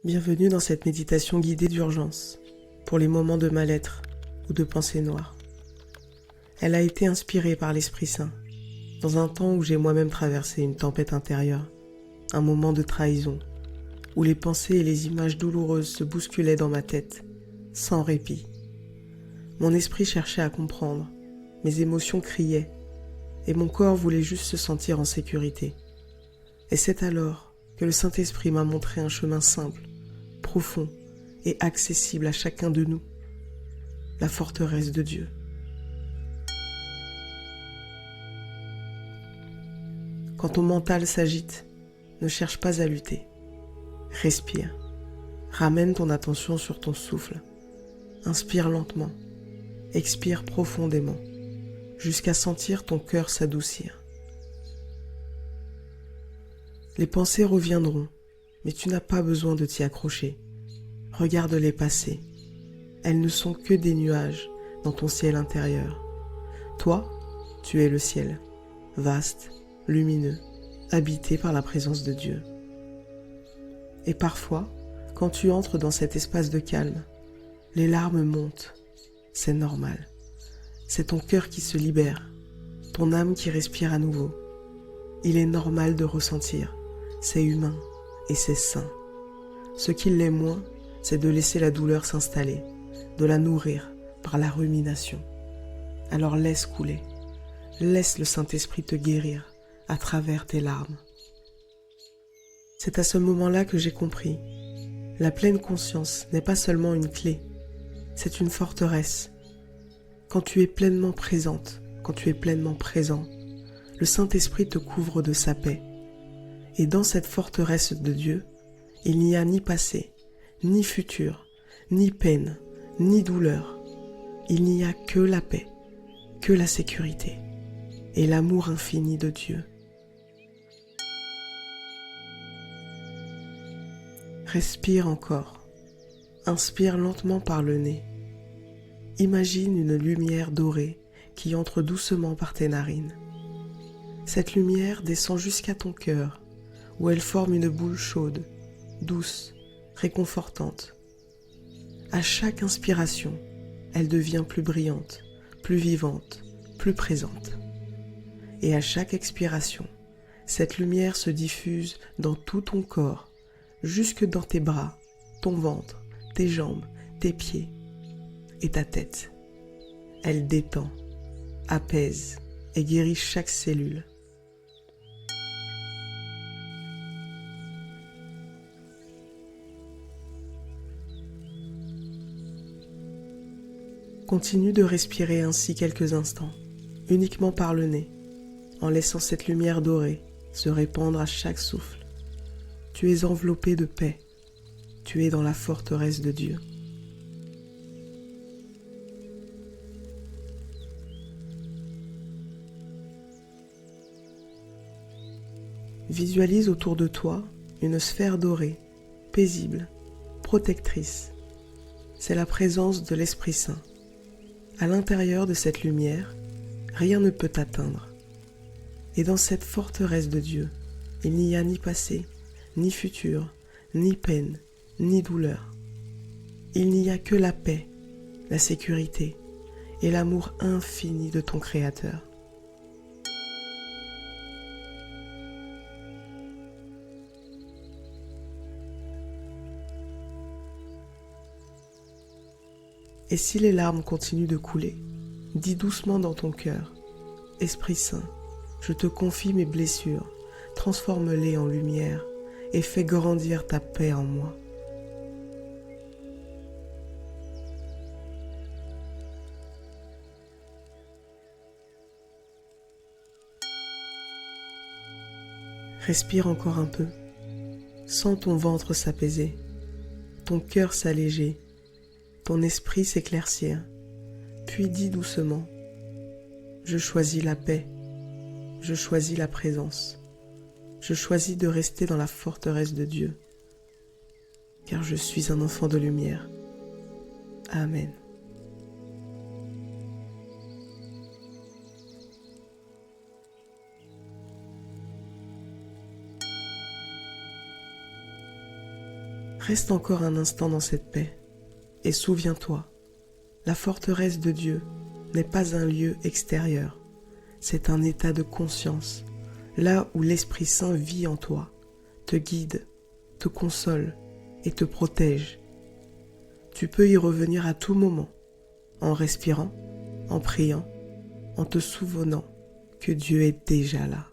Bienvenue dans cette méditation guidée d'urgence, pour les moments de mal-être ou de pensée noire. Elle a été inspirée par l'Esprit Saint, dans un temps où j'ai moi-même traversé une tempête intérieure, un moment de trahison, où les pensées et les images douloureuses se bousculaient dans ma tête, sans répit. Mon esprit cherchait à comprendre, mes émotions criaient, et mon corps voulait juste se sentir en sécurité. Et c'est alors que le Saint-Esprit m'a montré un chemin simple, profond et accessible à chacun de nous, la forteresse de Dieu. Quand ton mental s'agite, ne cherche pas à lutter. Respire. Ramène ton attention sur ton souffle. Inspire lentement. Expire profondément, jusqu'à sentir ton cœur s'adoucir. Les pensées reviendront, mais tu n'as pas besoin de t'y accrocher. Regarde-les passer. Elles ne sont que des nuages dans ton ciel intérieur. Toi, tu es le ciel, vaste, lumineux, habité par la présence de Dieu. Et parfois, quand tu entres dans cet espace de calme, les larmes montent. C'est normal. C'est ton cœur qui se libère, ton âme qui respire à nouveau. Il est normal de ressentir, c'est humain et c'est sain. Ce qui l'est moins, c'est de laisser la douleur s'installer, de la nourrir par la rumination. Alors laisse couler, laisse le Saint-Esprit te guérir à travers tes larmes. C'est à ce moment-là que j'ai compris, la pleine conscience n'est pas seulement une clé, c'est une forteresse. Quand tu es pleinement présente, quand tu es pleinement présent, le Saint-Esprit te couvre de sa paix. Et dans cette forteresse de Dieu, il n'y a ni passé, ni futur, ni peine, ni douleur. Il n'y a que la paix, que la sécurité et l'amour infini de Dieu. Respire encore. Inspire lentement par le nez. Imagine une lumière dorée qui entre doucement par tes narines. Cette lumière descend jusqu'à ton cœur, où elle forme une boule chaude, douce, réconfortante. À chaque inspiration, elle devient plus brillante, plus vivante, plus présente. Et à chaque expiration, cette lumière se diffuse dans tout ton corps, jusque dans tes bras, ton ventre, tes jambes, tes pieds et ta tête. Elle détend, apaise et guérit chaque cellule. Continue de respirer ainsi quelques instants, uniquement par le nez, en laissant cette lumière dorée se répandre à chaque souffle. Tu es enveloppé de paix, tu es dans la forteresse de Dieu. Visualise autour de toi une sphère dorée, paisible, protectrice. C'est la présence de l'Esprit Saint. À l'intérieur de cette lumière, rien ne peut t'atteindre. Et dans cette forteresse de Dieu, il n'y a ni passé, ni futur, ni peine, ni douleur. Il n'y a que la paix, la sécurité et l'amour infini de ton Créateur. Et si les larmes continuent de couler, dis doucement dans ton cœur, « Esprit Saint, je te confie mes blessures, transforme-les en lumière et fais grandir ta paix en moi. » Respire encore un peu, sens ton ventre s'apaiser, ton cœur s'alléger, ton esprit s'éclaircir, puis dis doucement, « Je choisis la paix, je choisis la présence, je choisis de rester dans la forteresse de Dieu, car je suis un enfant de lumière. Amen. » Reste encore un instant dans cette paix et souviens-toi, la forteresse de Dieu n'est pas un lieu extérieur, c'est un état de conscience, là où l'Esprit Saint vit en toi, te guide, te console et te protège. Tu peux y revenir à tout moment, en respirant, en priant, en te souvenant que Dieu est déjà là.